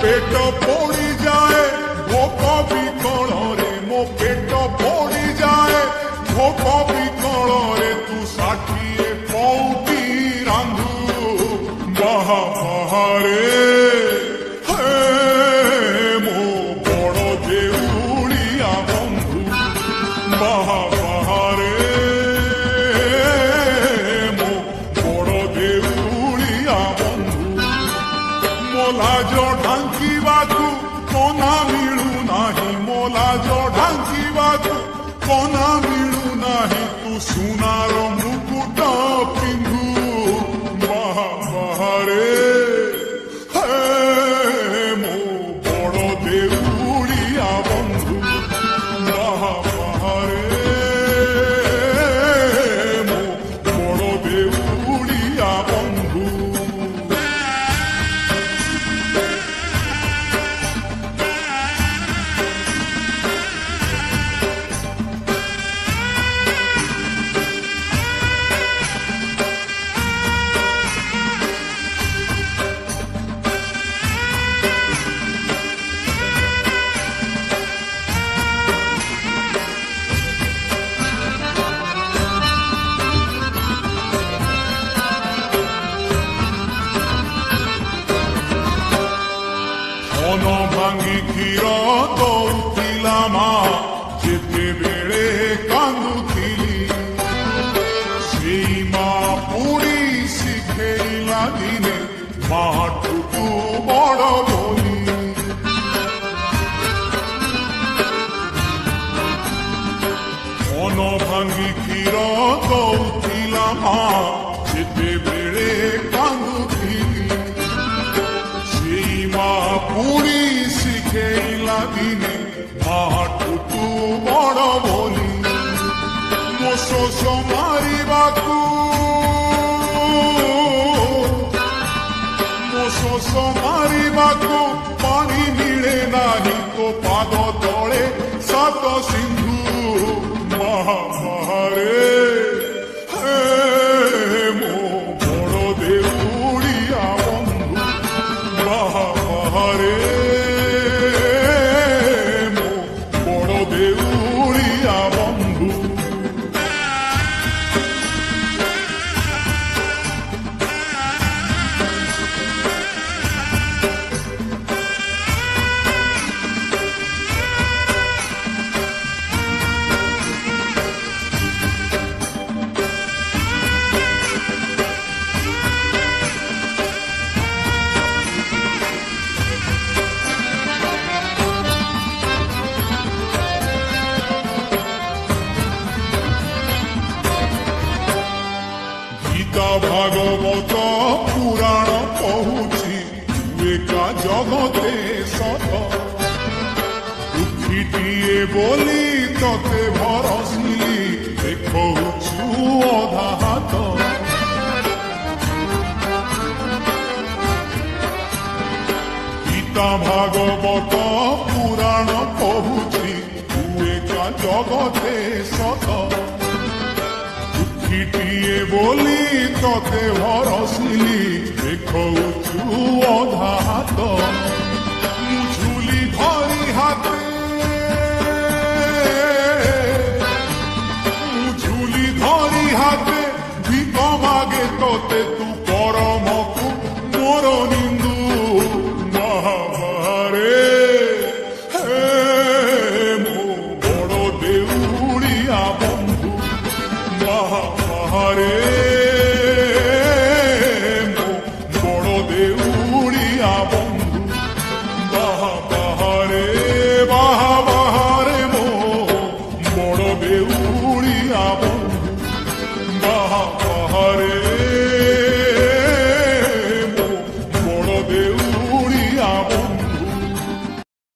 पेट पोड़ी जाए भोक विकल रे मो पेट पोड़ी जाए भोक विकल रे तू षाठिए पौटी रांधु बाहा बाहारे मो बड़ देउलिया बंधु बाहा बाहारे मो बड़ देउलिया बंधु मोलाज ढांकीबाकू कोना मिलू नाही मोलाज ढांकीबाकू कोना मिलू नाही तू सुनार मुकुट पिंधु बाहा बाहारे मो बड़ देउलिया बंधु बाहा बाहारे मो बड़ देउलिया बंधु मन भांगी क्षीर दौला मा जेते बेले कांदुथिली से मा पुणी शिखेला दिने माठू तू बड़ बोली मन भांगी क्षीर दौला मा जेते बेले कांदुथिली पुणी शिखेला दिने माठू तू बड़ बोली मो शोष मारिबाकू पानी मिले नाही तो पाद तले सात सिंधु महामारे मो बड़ देउलिया बंधु महामारे मो बड़ देउलिया बंधु भागवत पुराण कहूची एका जगते सत दुखीटिए बोली तते भरसिली देखौछु अधा हाथ गीता भागवत पुराण कहूची एका जगते सत दुखीटिए बोली तते भरसिली देखौछु अधा हाथ झुली धरी हाथे झुली धरी हाथे ভিক মাগে তোতে তু